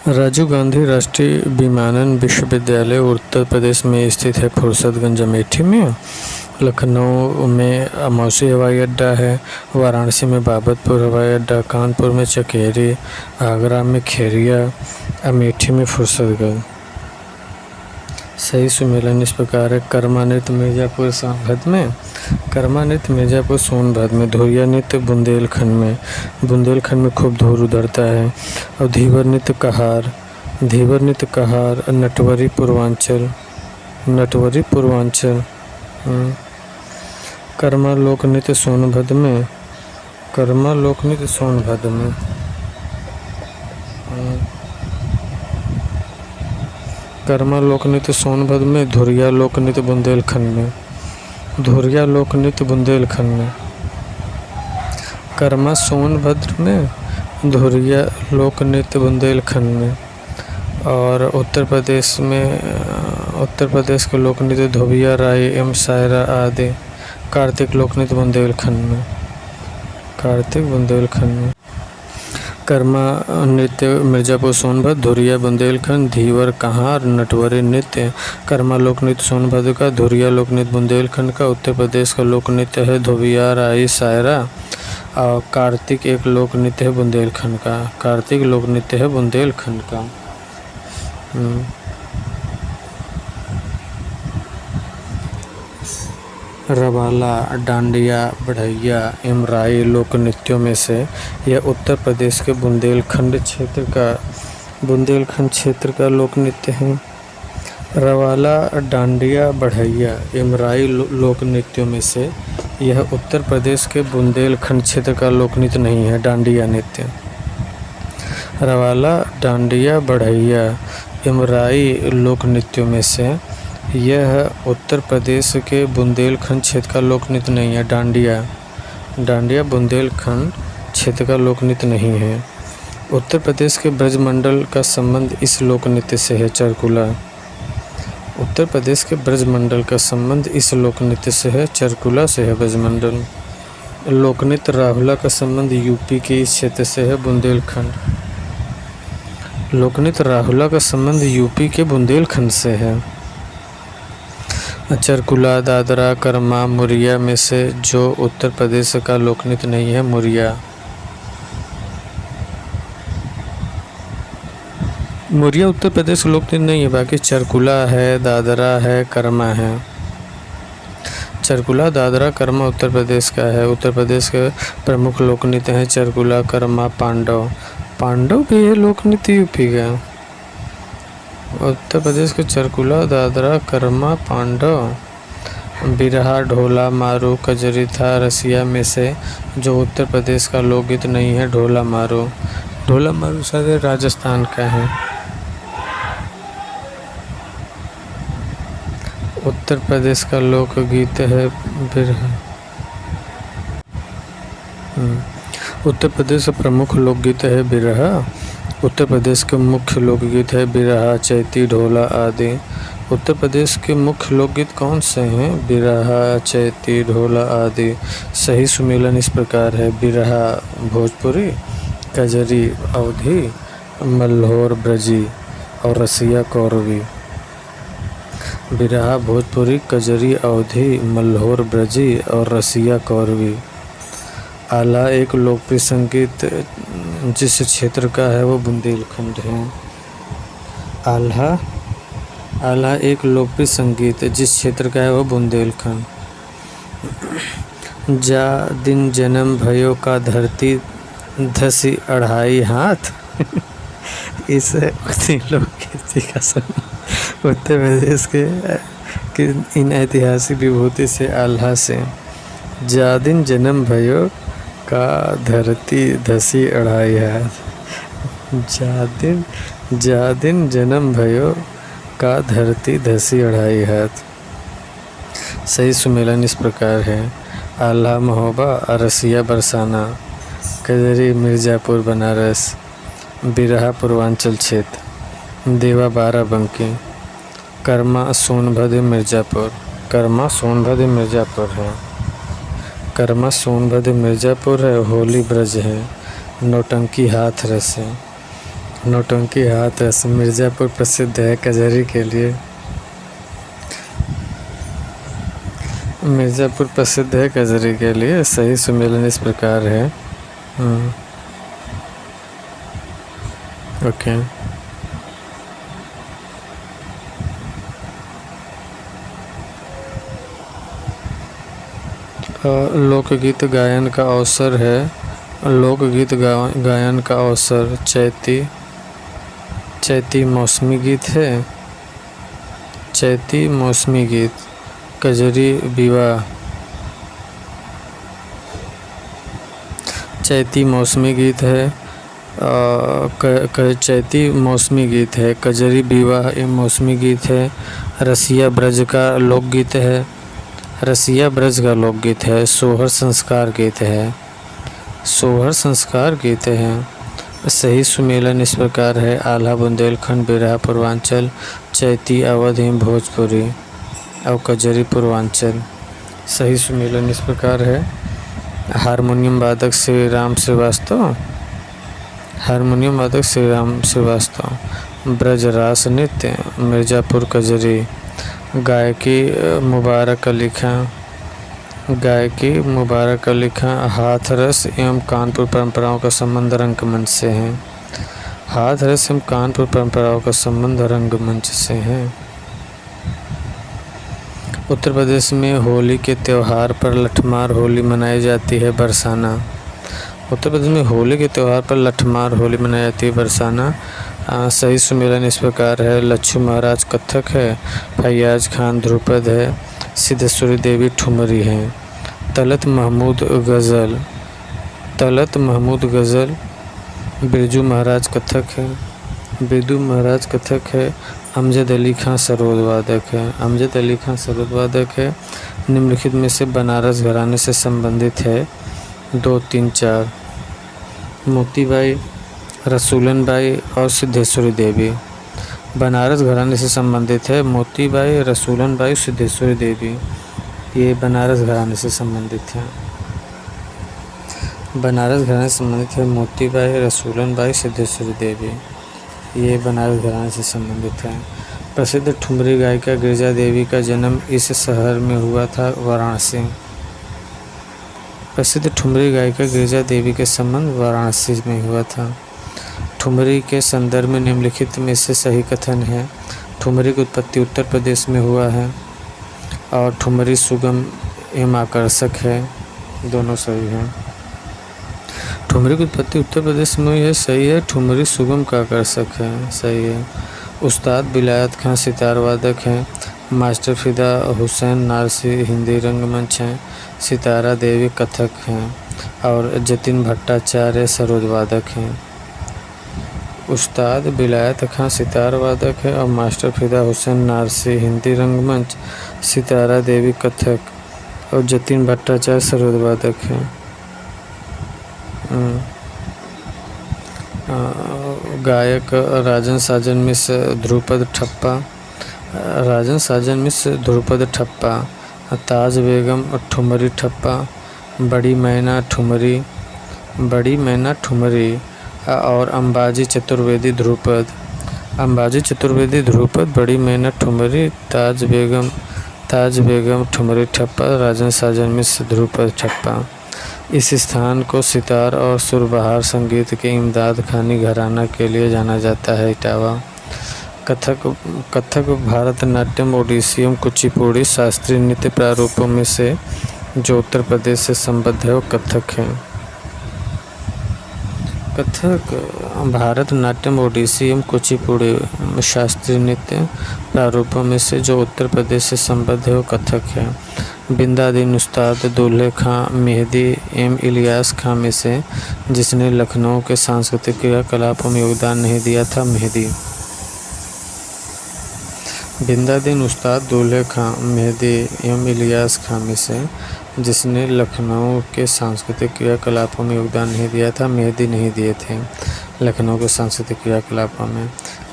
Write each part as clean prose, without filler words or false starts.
राजीव गांधी राष्ट्रीय विमानन विश्वविद्यालय उत्तर प्रदेश में स्थित है। फुर्सतगंज अमेठी में, लखनऊ में मौसी हवाई अड्डा है, वाराणसी में बाबतपुर हवाई अड्डा, कानपुर में चकेरी, आगरा में खेरिया, अमेठी में फुर्सतगंज। सही सुमेलन इस प्रकार है। कर्मा नृत्य मिर्ज़ापुर सोनभद्र में, कर्मा नृत्य मिर्ज़ापुर सोनभद्र में, धुरिया नृत्य बुंदेलखंड में, बुंदेलखंड में खूब धूर उधरता है। और धीवर नृत्य कहार, धीवर नृत्य कहार, नटवरी पूर्वांचल, नटवरी पूर्वांचल। कर्मा लोक नृत्य सोनभद्र में, कर्मा लोक नृत्य सोनभद्र में। कर्मा लोक नृत्य सोनभद्र में, धुरिया लोक नृत्य बुंदेलखंड में, धुरिया लोक नृत्य बुंदेलखंड में। कर्मा सोनभद्र में, धुरिया लोक नृत्य बुंदेलखंड में। और उत्तर प्रदेश में, उत्तर प्रदेश के लोक नृत्य धोबिया, राई एवं शायरा आदि। कार्तिक लोक नृत्य बुंदेलखंड में, कार्तिक बुंदेलखंड में। कर्मा नृत्य मिर्ज़ापुर सोनभद्र, धुरिया बुंदेलखंड, धीवर कहार, नटवरी नृत्य। कर्मा लोक नृत्य सोनभद्र का, धुरिया लोक नृत्य बुंदेलखंड का। उत्तर प्रदेश का लोक नृत्य है धोबिया, राई, शायरा। और कार्तिक एक लोक नृत्य है बुंदेलखंड का, कार्तिक लोक नृत्य है बुंदेलखंड का। रवाला, डांडिया, बढ़ैया, इमराई लोक नृत्यों में से यह उत्तर प्रदेश के बुंदेलखंड क्षेत्र का लोक नृत्य है। रवाला, डांडिया, बढ़ैया, इमराई लोक नृत्यों में से यह उत्तर प्रदेश के बुंदेलखंड क्षेत्र का लोक नृत्य नहीं है। डांडिया नृत्य, रवाला, डांडिया, बढ़ैया, इमराई लोक नृत्यों में से यह उत्तर प्रदेश के बुंदेलखंड क्षेत्र का लोक नृत्य नहीं है। डांडिया, डांडिया बुंदेलखंड क्षेत्र का लोक नृत्य नहीं है। उत्तर प्रदेश के ब्रजमंडल का संबंध इस लोक नृत्य से है। चरकुला, उत्तर प्रदेश के ब्रजमंडल का संबंध इस लोक नृत्य से है। चरकुला से है ब्रजमंडल। लोक नृत्य राहुला का संबंध यूपी के इस क्षेत्र से है। बुंदेलखंड, लोक नृत्य राहुला का संबंध यूपी के बुंदेलखंड से है। चरकुला, दादरा, कर्मा, मुरिया में से जो उत्तर प्रदेश का लोक नृत्य नहीं है। मुरिया, मुरिया उत्तर प्रदेश का लोक नृत्य नहीं है। बाकी चरकुला है, दादरा है, कर्मा है। चरकुला, दादरा, कर्मा उत्तर प्रदेश का है। उत्तर प्रदेश के प्रमुख लोक नृत्य हैं चरकुला, कर्मा, पांडव। पांडव भी है लोक नृत्य यूपी का। उत्तर प्रदेश के चरकुला, दादरा, कर्मा, पांडव। बिरहा, ढोला, मारू, कजरी था, रसिया में से जो उत्तर प्रदेश का लोकगीत नहीं है। ढोला मारू, ढोला मारू शायद राजस्थान का है। उत्तर प्रदेश का लोकगीत है बिरहा। उत्तर प्रदेश का प्रमुख लोकगीत है बिरहा। उत्तर प्रदेश के मुख्य लोकगीत है बिरहा, चैती, ढोला आदि। उत्तर प्रदेश के मुख्य लोकगीत कौन से हैं? बिरहा, चैती, ढोला आदि। सही सुमेलन इस प्रकार है। बिरहा भोजपुरी, कजरी अवधी, मल्होर ब्रजी और रसिया कौरवी। बिरहा भोजपुरी, कजरी अवधी, मल्होर ब्रजी और रसिया कौरवी। आल्हा एक लोकप्रिय संगीत जिस क्षेत्र का है वो बुंदेलखंड है। आल्हा, आल्हा एक लोकप्रिय संगीत जिस क्षेत्र का है वो बुंदेलखंड। जा दिन जन्म भयो का धरती धसी अढ़ाई हाथ। इस लोकगीत का संबंध उत्तर प्रदेश के इन ऐतिहासिक विभूति से आल्हा से। जा दिन जन्म भयो का धरती धसी अढ़ाई हाथ। जा दिन जन्म भयो का धरती धसी अढ़ाई हाथ। सही सुमेलन इस प्रकार है। आल्हा महोबा, रसिया बरसाना, कजरी मिर्ज़ापुर बनारस, बिरहा पूर्वांचल क्षेत्र, देवा बाराबंकी। कर्मा सोनभद्र मिर्ज़ापुर, कर्मा सोनभद्र मिर्ज़ापुर है। कर्मा सोनभद्र मिर्ज़ापुर है। होली ब्रज है। नौटंकी हाथरस है। नौटंकी हाथरस। मिर्ज़ापुर प्रसिद्ध है कजरी के लिए। मिर्ज़ापुर प्रसिद्ध है कजरी के लिए। सही सुमेलन इस प्रकार है। ओके। लोकगीत गायन का अवसर है। लोकगीत गायन का अवसर चैती मौसमी गीत है। चैती मौसमी गीत। कजरी विवाह। चैती मौसमी गीत है। चैती मौसमी गीत है। कजरी विवाह ये मौसमी गीत है। रसिया ब्रज का लोकगीत है। रसिया ब्रज का लोकगीत है। सोहर संस्कार गीत है। सोहर संस्कार गीत है। सही सुमेलन इस प्रकार है। आल्हा बुंदेलखंड बिरहा पूर्वांचल। चैती अवध एवं भोजपुरी और कजरी पूर्वांचल। सही सुमेलन इस प्रकार है। हारमोनियम वादक श्री राम श्रीवास्तव। हारमोनियम वादक श्री राम श्रीवास्तव। ब्रज रास नृत्य मिर्ज़ापुर कजरी। गायकी मुबारक अली खां। गायकी मुबारक अली खां। हाथरस एवं कानपुर परंपराओं का संबंध रंगमंच से है। हाथरस एवं कानपुर परंपराओं का संबंध रंगमंच से है। उत्तर प्रदेश में होली के त्यौहार पर लठमार होली मनाई जाती है। बरसाना। उत्तर प्रदेश में होली के त्यौहार पर लठमार होली मनाई जाती है। बरसाना। सही सुमेलन इस प्रकार है। लच्छू महाराज कथक है। फैयाज खान ध्रुपद है। सिद्धेश्वरी देवी ठुमरी है। तलत महमूद गज़ल। तलत महमूद गज़ल। बिरजू महाराज कथक है। बिरजू महाराज कथक है। अमजद अली खां सरोद वादक है। अमजद अली खां सरोद वादक है। निम्नलिखित में से बनारस घराने से संबंधित है 2, 3, 4। मोतीबाई, रसूलन बाई और सिद्धेश्वरी देवी। बनारस घराने से संबंधित है मोतीबाई, रसूलन बाई, सिद्धेश्वरी देवी। ये बनारस घराने से संबंधित है। बनारस घराने से संबंधित है मोतीबाई, रसूलन बाई, सिद्धेश्वरी देवी। ये बनारस घराने से संबंधित है। प्रसिद्ध ठुमरी गायिका गिरिजा देवी का जन्म इस शहर में हुआ था। वाराणसी। प्रसिद्ध ठुमरी गायिका गिरिजा देवी के संबंध वाराणसी में हुआ था। ठुमरी के संदर्भ में निम्नलिखित में से सही कथन है। ठुमरी की उत्पत्ति उत्तर प्रदेश में हुआ है और ठुमरी सुगम एवं आकर्षक है। दोनों सही हैं। ठुमरी की उत्पत्ति उत्तर प्रदेश में हुई है। सही है। ठुमरी सुगम का आकर्षक है। सही है। उस्ताद बिलायत खां सितार वादक हैं। मास्टर फिदा हुसैन नारसी हिंदी रंगमंच हैं। सितारा देवी कथक हैं और जतिन भट्टाचार्य सरोद वादक हैं। उस्ताद बिलायत खां सितार वादक है और मास्टर फिदा हुसैन नारसी हिंदी रंगमंच। सितारा देवी कथक और जतिन भट्टाचार्य सरोद वादक हैं। गायक राजन साजन मिश्र ध्रुपद ठप्पा। राजन साजन मिश्र ध्रुपद ठप्पा। ताज बेगम ठुमरी ठप्पा। बड़ी मैना ठुमरी। बड़ी मैना ठुमरी और अंबाजी चतुर्वेदी ध्रुपद। अंबाजी चतुर्वेदी ध्रुपद, बड़ी मैना ठुमरी, ताज बेगम ठुमरी ठप्पा, राजन साजन मिश्र ध्रुपद ठप्पा। इस स्थान को सितार और सुरबहार संगीत के इमदाद खानी घराना के लिए जाना जाता है। इटावा। कथक भारतनाट्यम, ओडिसी एवं कुचिपुड़ी शास्त्रीय नृत्य प्रारूपों में से जो उत्तर प्रदेश से संबद्ध है वो कथक है। कथक भारतनाट्यम, ओडिसी एवं कुचिपुड़ी शास्त्रीय नृत्य प्रारूपों में से जो उत्तर प्रदेश से संबद्ध है वो कथक है। बिंदादीन उस्ताद दूल्हे खां मेहदी एवं इलियास खां में से जिसने लखनऊ के सांस्कृतिक क्रियाकलापों में योगदान नहीं दिया था। मेहदी। बिंदादीन उस्ताद दूल्हे खां मेहदी एवं इलियास खां में से जिसने लखनऊ के सांस्कृतिक क्रियाकलापों में योगदान नहीं दिया था। मेहदी नहीं दिए थे लखनऊ के सांस्कृतिक क्रियाकलापों में।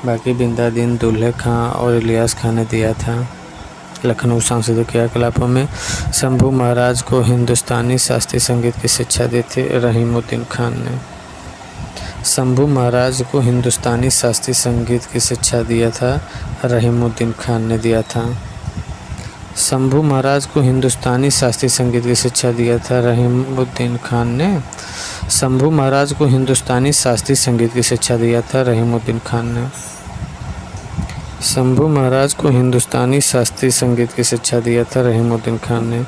बाकी बिंदादीन दूल्हे खां और इलियास खां ने दिया था लखनऊ सांस्कृतिक क्रियाकलापों में। शंभू महाराज को हिंदुस्तानी शास्त्रीय संगीत की शिक्षा दी थी रहीमुद्दीन खान ने। शंभू महाराज को हिंदुस्तानी शास्त्रीय संगीत की शिक्षा दिया था रहीमुद्दीन खान ने दिया था। शंभू महाराज को हिंदुस्तानी शास्त्रीय संगीत की शिक्षा दिया था रहीमुद्दीन खान ने। शंभू महाराज को हिंदुस्तानी शास्त्रीय संगीत की शिक्षा दिया था रहीमुद्दीन खान ने। शंभू महाराज को हिंदुस्तानी शास्त्रीय संगीत की शिक्षा दिया था रहीमुद्दीन खान ने।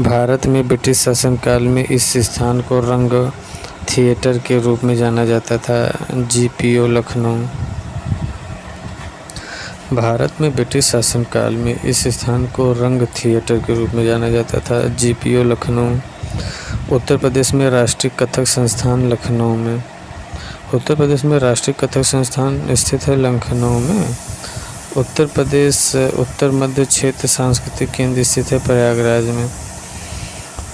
भारत में ब्रिटिश शासनकाल में इस स्थान को रंग थिएटर के रूप में जाना जाता था। GPO लखनऊ। भारत में ब्रिटिश शासनकाल में इस स्थान को रंग थिएटर के रूप में जाना जाता था। GPO लखनऊ। उत्तर प्रदेश में राष्ट्रीय कथक संस्थान लखनऊ में। उत्तर प्रदेश में राष्ट्रीय कथक संस्थान स्थित है लखनऊ में। उत्तर प्रदेश उत्तर मध्य क्षेत्र सांस्कृतिक केंद्र स्थित है प्रयागराज में।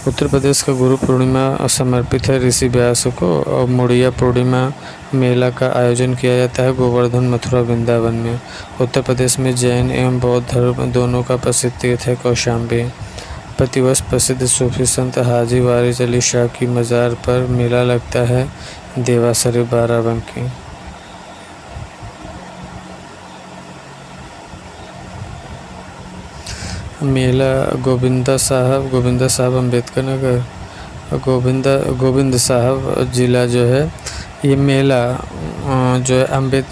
उत्तर प्रदेश का गुरु पूर्णिमा समर्पित है ऋषि व्यास को और मुड़िया पूर्णिमा मेला का आयोजन किया जाता है गोवर्धन मथुरा वृंदावन में। उत्तर प्रदेश में जैन एवं बौद्ध धर्म दोनों का प्रसिद्ध तीर्थ है कौशाम्बी। प्रतिवर्ष प्रसिद्ध सूफी संत हाजी वारिस अली शाह की मज़ार पर मेला लगता है देवा शरीफ बाराबंकी। मेला गोविंदा साहब अम्बेडकर नगर गोविंद साहब ज़िला जो है ये मेला जो है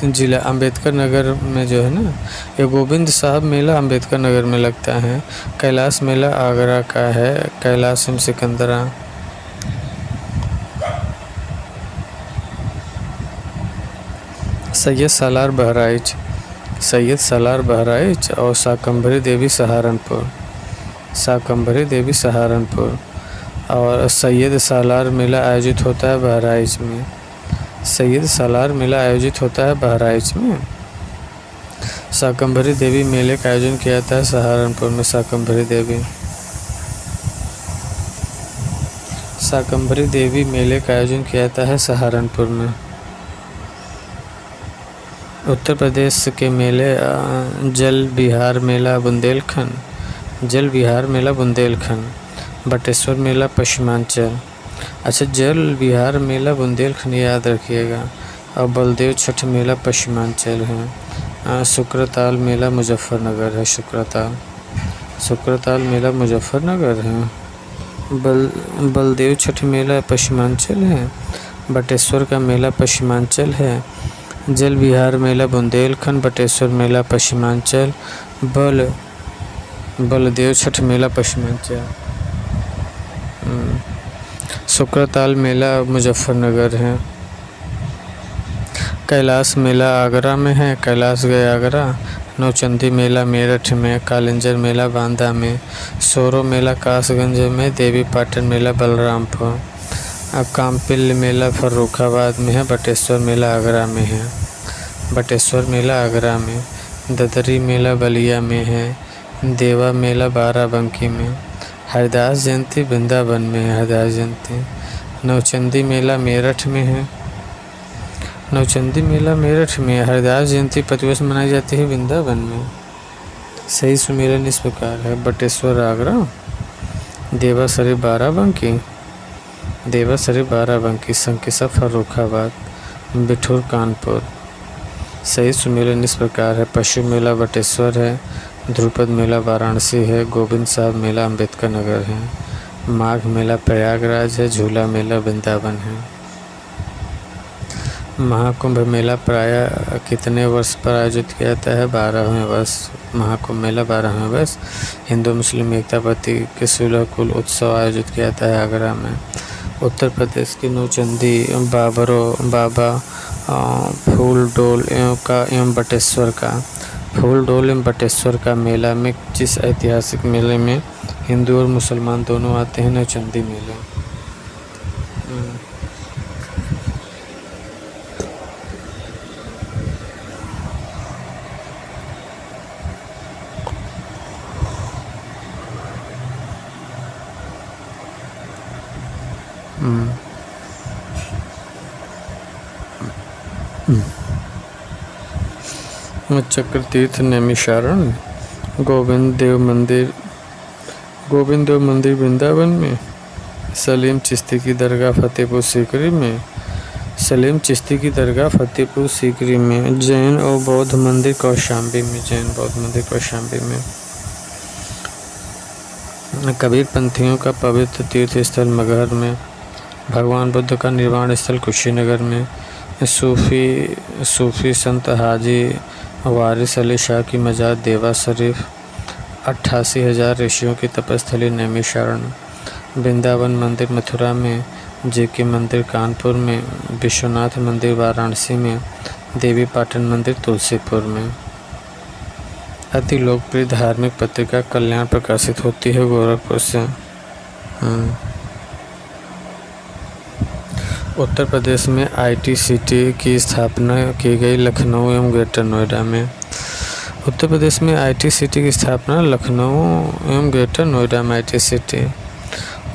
ज़िला अम्बेडकर नगर में जो है ना ये गोविंद साहब मेला अम्बेडकर नगर में लगता है। कैलाश मेला आगरा का है कैलाश एवं सिकंदरा। सैयद सालार बहराइच और शाकंभरी देवी सहारनपुर और सैयद सालार मेला आयोजित होता है बहराइच में। शाकंभरी देवी मेले का आयोजन किया जाता है सहारनपुर में। शाकंभरी देवी मेले का आयोजन किया जाता है सहारनपुर में। उत्तर प्रदेश के मेले जल विहार मेला बुंदेलखंड, बटेश्वर मेला पश्चिमांचल। अच्छा, जल विहार मेला बुंदेलखंड याद रखिएगा और बलदेव छठ मेला पश्चिमांचल है। शुक्रताल मेला मुजफ्फरनगर है। शुक्रताल मेला मुजफ्फरनगर है। बलदेव छठ मेला पश्चिमांचल है। बटेश्वर का मेला पश्चिमांचल है। जल विहार मेला बुंदेलखंड, बटेश्वर मेला पश्चिमांचल, बलदेव छठ मेला पश्चिमांचल। शुक्रताल मेला मुजफ्फरनगर है। कैलाश मेला आगरा में है। कैलाश गए आगरा। नौचंदी मेला मेरठ में। कालिंजर मेला बांदा में। सोरो मेला कासगंज में। देवी पाटन मेला बलरामपुर। कामपिल्ल मेला फर्रुखाबाद में है। बटेश्वर मेला आगरा में। ददरी मेला बलिया में है। देवा मेला बाराबंकी में। हरिदास जयंती वृंदावन में है। नौचंदी मेला मेरठ में है। हरिदास जयंती प्रतिवर्ष मनाई जाती है वृंदावन में। सही सुमेलन इस प्रकार है। बटेश्वर आगरा, देवा शरीफ बाराबंकी, संकिसा फर्रुखाबाद, बिठूर कानपुर। सही सुमेलन इस प्रकार है। पशु मेला बटेश्वर है। ध्रुपद मेला वाराणसी है। गोविंद साहब मेला अम्बेडकर नगर है। माघ मेला प्रयागराज है। झूला मेला वृंदावन है। महाकुंभ मेला प्राय कितने वर्ष पर आयोजित किया जाता है? 12वें वर्ष। महाकुंभ मेला 12वें वर्ष हिंदू मुस्लिम एकता प्रतीक के 16 कुल उत्सव आयोजित किया जाता है आगरा में। उत्तर प्रदेश के नौचंदी बाबा फूलडोल एवं बटेश्वर का मेला में जिस ऐतिहासिक मेले में हिंदू और मुसलमान दोनों आते हैं, नौचंदी मेला। चक्र तीर्थ नैमिषारण, गोविंद देव मंदिर वृंदावन में, सलीम चिश्ती की दरगाह फतेहपुर सीकरी में, सलीम चिश्ती की दरगाह फतेहपुर सीकरी में। जैन और बौद्ध मंदिर कौशाम्बी में। जैन बौद्ध मंदिर कौशाम्बी में। कबीर पंथियों का पवित्र तीर्थ स्थल मगहर में। भगवान बुद्ध का निर्वाण स्थल कुशीनगर में। सूफी संत हाजी वारिस अली शाह की मजार देवा शरीफ। 88,000 ऋषियों की तपस्थली नैमिषारण्य। वृंदावन मंदिर मथुरा में। जेके मंदिर कानपुर में। विश्वनाथ मंदिर वाराणसी में। देवी पाटन मंदिर तुलसीपुर में। अति लोकप्रिय धार्मिक पत्रिका कल्याण प्रकाशित होती है गोरखपुर से। उत्तर प्रदेश में ITCT की स्थापना की गई लखनऊ एवं ग्रेटर नोएडा में। उत्तर प्रदेश में ITCT की स्थापना लखनऊ एवं ग्रेटर नोएडा में। ITCT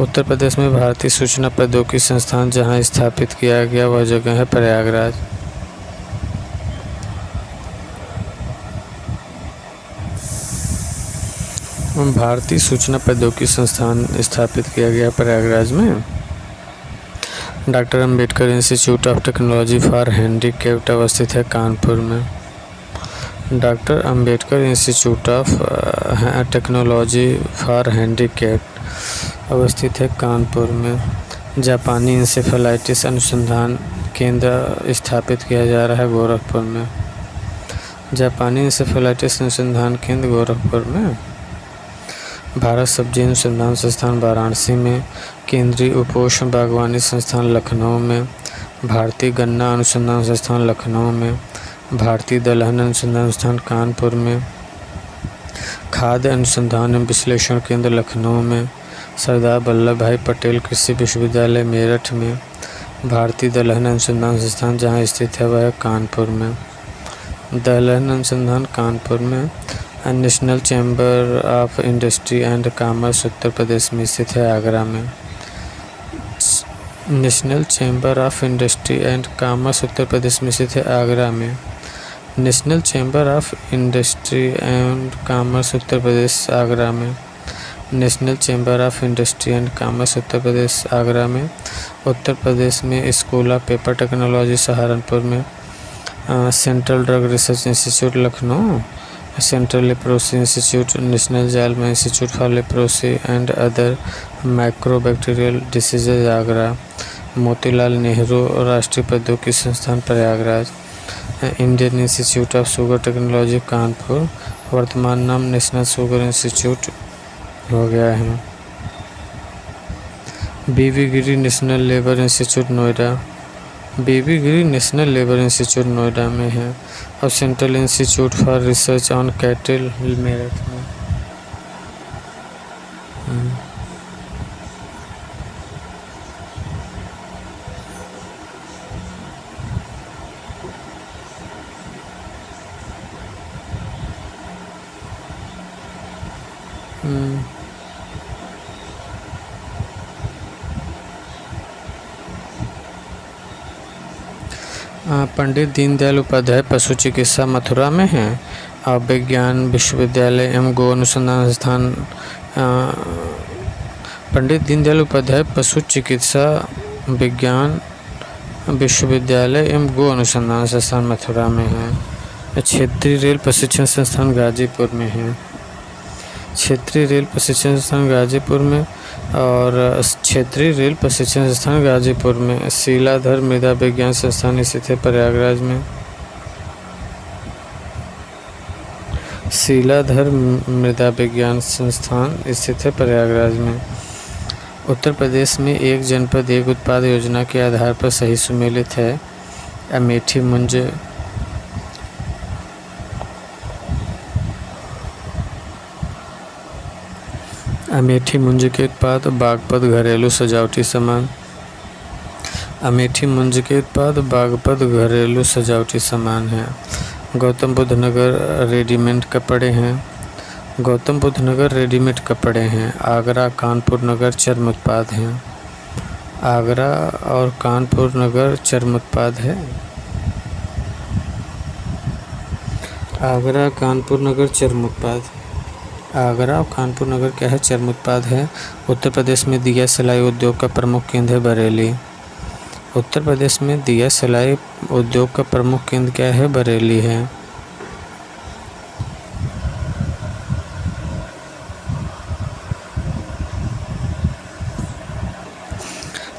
उत्तर प्रदेश में भारतीय सूचना प्रौद्योगिकी संस्थान जहां स्थापित किया गया वह जगह है प्रयागराज। भारतीय सूचना प्रौद्योगिकी संस्थान स्थापित किया गया प्रयागराज में। Doctor Ambedkar institute of technology for handicapped अवस्थित है कानपुर में। Doctor Ambedkar institute of technology for handicapped अवस्थित है कानपुर में। जापानी इंसेफेलाइटिस अनुसंधान केंद्र स्थापित किया जा रहा है गोरखपुर में। जापानी इंसेफेलाइटिस अनुसंधान केंद्र गोरखपुर में। भारत सब्जी अनुसंधान संस्थान वाराणसी में। केंद्रीय उपोष्ण बागवानी संस्थान लखनऊ में। भारतीय गन्ना अनुसंधान संस्थान लखनऊ में। भारतीय दलहन अनुसंधान संस्थान कानपुर में। खाद्य अनुसंधान एवं विश्लेषण केंद्र लखनऊ में। सरदार वल्लभ भाई पटेल कृषि विश्वविद्यालय मेरठ में। भारतीय दलहन अनुसंधान संस्थान जहां स्थित है वह है कानपुर में। दलहन अनुसंधान कानपुर में। National chamber of industry and commerce Uttar Pradesh में स्थित है आगरा में। National chamber of industry and commerce Uttar Pradesh में स्थित है आगरा में। National chamber of industry and commerce Uttar Pradesh Agra में। National chamber of industry and commerce Uttar Pradesh Agra में। उत्तर प्रदेश में school of paper technology Saharanpur में। Central drug research institute Lucknow. Central leprosy institute. National Jalma institute for leprosy and other mycobacterial diseases Agra. Motilal Nehru राष्ट्रीय प्रौद्योगिकी संस्थान Prayagraj. Indian Institute of Sugar Technology Kanpur. वर्तमान नाम National Sugar Institute हो गया है। VV Giri National Labour Institute Noida. VV Giri National Labour Institute Noida में है और Central Institute for Research on Cattle Meerut में। पंडित दीनदयाल उपाध्याय पशु चिकित्सा मथुरा में है और विज्ञान विश्वविद्यालय एवं गो अनुसंधान संस्थान पंडित दीनदयाल उपाध्याय पशु चिकित्सा विज्ञान विश्वविद्यालय एवं गो अनुसंधान संस्थान मथुरा में है। क्षेत्रीय रेल प्रशिक्षण संस्थान गाजीपुर में है। क्षेत्रीय रेल प्रशिक्षण संस्थान गाजीपुर में और क्षेत्रीय रेल प्रशिक्षण संस्थान गाजीपुर में। शीलाधर मृदा विज्ञान संस्थान स्थित है प्रयागराज में। शीलाधर मृदा विज्ञान संस्थान स्थित है प्रयागराज में। उत्तर प्रदेश में एक जनपद एक उत्पाद योजना के आधार पर सही सुमेलित है अमेठी मुंज। अमेठी मुंज के उत्पाद बागपत घरेलू सजावटी सामान। अमेठी मुंज के उत्पाद बागपत घरेलू सजावटी सामान हैं। गौतम बुद्ध नगर रेडीमेड कपड़े हैं। गौतम बुद्ध नगर रेडीमेड कपड़े हैं। आगरा कानपुर नगर चर्म उत्पाद हैं। आगरा और कानपुर नगर चर्म उत्पाद है। आगरा कानपुर नगर चर्म उत्पाद। आगरा और कानपुर नगर क्या है? चर्म उत्पाद है। उत्तर प्रदेश में दिया सिलाई उद्योग का प्रमुख केंद्र है बरेली। उत्तर प्रदेश में दिया सलाई उद्योग का प्रमुख केंद्र क्या है? बरेली है।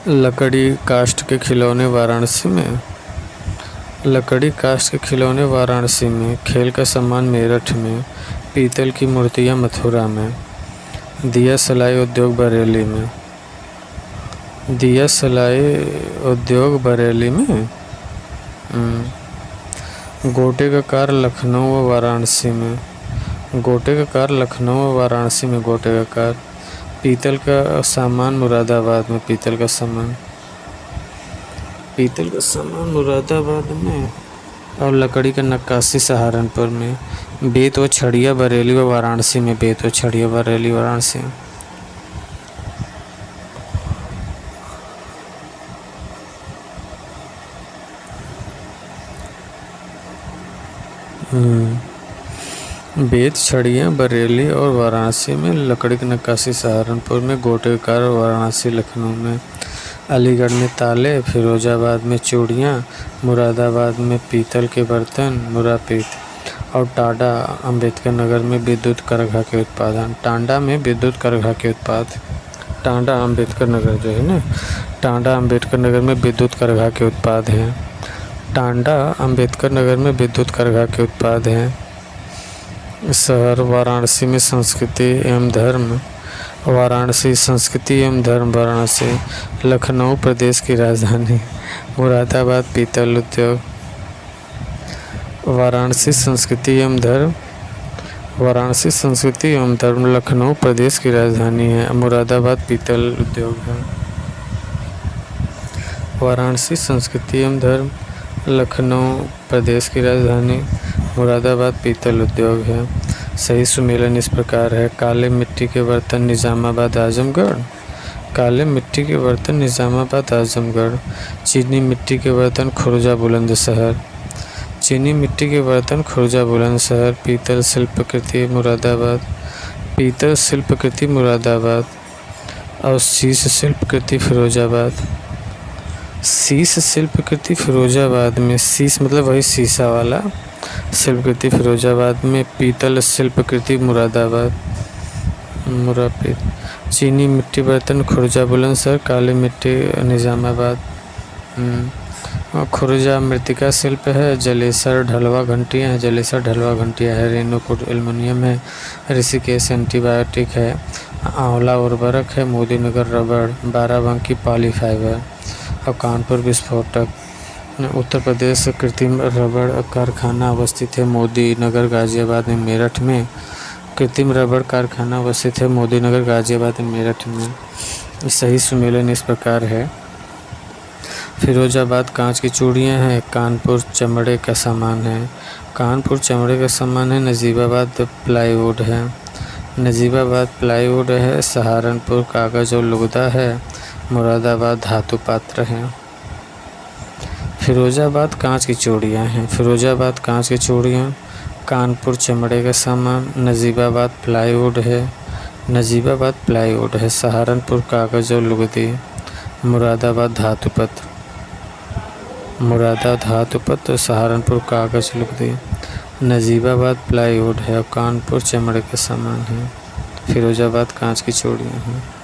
लकड़ी काष्ठ के खिलौने वाराणसी में। लकड़ी काष्ठ के खिलौने वाराणसी में, खेल का सामान मेरठ में, पीतल की मूर्तियाँ मथुरा में, दिया सलाई उद्योग बरेली में। दिया सलाई उद्योग बरेली में। गोटे का कार लखनऊ व वाराणसी में। गोटे का कार लखनऊ व वाराणसी में गोटे का कार। पीतल का सामान मुरादाबाद में। पीतल का सामान मुरादाबाद में। और लकड़ी का नक्काशी सहारनपुर में। बेत व छड़िया बरेली व वाराणसी में। बेत व छड़िया बरेली वाराणसी। बेत छड़िया बरेली और वाराणसी में। लकड़ी की नक्काशी सहारनपुर में। गोटे का कार वाराणसी लखनऊ में। अलीगढ़ में ताले, फिरोजाबाद में चूड़ियाँ, मुरादाबाद में पीतल के बर्तन मुरापीत। और टांडा अम्बेडकर नगर में विद्युत करघा के उत्पादन। टांडा में विद्युत करघा के उत्पाद। टांडा अम्बेडकर नगर जो है ना, टांडा अम्बेडकर नगर में विद्युत करघा के उत्पाद हैं। टांडा अम्बेडकर नगर में विद्युत करघा के उत्पाद हैं। शहर वाराणसी में संस्कृति एवं धर्म। वाराणसी संस्कृति एवं धर्म। वाराणसी। लखनऊ प्रदेश की राजधानी। मुरादाबाद पीतल उद्योग। वाराणसी संस्कृति एवं धर्म। वाराणसी संस्कृति एवं धर्म लखनऊ प्रदेश की राजधानी है। मुरादाबाद पीतल उद्योग है। वाराणसी संस्कृति एवं धर्म लखनऊ प्रदेश की राजधानी। मुरादाबाद पीतल उद्योग है। सही सुमेलन इस प्रकार है। काले मिट्टी के बर्तन निजामाबाद आजमगढ़। काले मिट्टी के बर्तन निजामाबाद आजमगढ़। चीनी मिट्टी के बर्तन खुर्जा बुलंदशहर। चीनी मिट्टी के बर्तन खुर्जा बुलंदशहर। पीतल शिल्पकृति मुरादाबाद। पीतल शिल्पकृति मुरादाबाद। और शीश शिल्पकृति फिरोजाबाद। शीश शिल्पकृति फिरोजाबाद में। शीश मतलब वही शीशा वाला। शिल्पकृति फिरोजाबाद में। पीतल शिल्पकृति मुरादाबाद मुरापीत। चीनी मिट्टी बर्तन खुर्जा बुलंदशहर। काली मिट्टी निजामाबाद। खुर्जा मृतिका शिल्प है। जलेसर ढलवा घंटियाँ है। जलेसर ढलवा घंटियाँ है। रेणुकूट एल्युमिनियम है। ऋषिकेश एंटीबायोटिक है। आंवला उर्वरक है। मोदीनगर रबड़। बाराबंकी पॉलीफाइबर। और कानपुर विस्फोटक। उत्तर प्रदेश कृत्रिम रबड़ कारखाना अवस्थित है मोदी नगर गाजियाबाद में। मेरठ में कृत्रिम रबड़ कारखाना अवस्थित है मोदी नगर गाजियाबाद में मेरठ में। सही सुमेलन इस प्रकार है। फिरोजाबाद कांच की चूड़ियाँ हैं। कानपुर चमड़े का सामान है। कानपुर चमड़े का सामान है। नजीबाबाद प्लाईवुड है। नजीबाबाद प्लाईवुड है। सहारनपुर कागज़ और लुगदा है। मुरादाबाद धातु पात्र है। फिरोजाबाद कांच की चूड़ियाँ हैं। फिरोजाबाद कांच की चूड़ियाँ। कानपुर चमड़े का सामान। नजीबाबाद प्लाईवुड है। नजीबाबाद प्लाईवुड है। सहारनपुर कागज़ और लुगदी। मुरादाबाद धातुपत्र। मुरादाबाद धातुपत्र। सहारनपुर कागज़ लुगदी। नजीबाबाद प्लाईवुड है और कानपुर चमड़े का सामान है। फिरोजाबाद कांच की चूड़ियाँ हैं।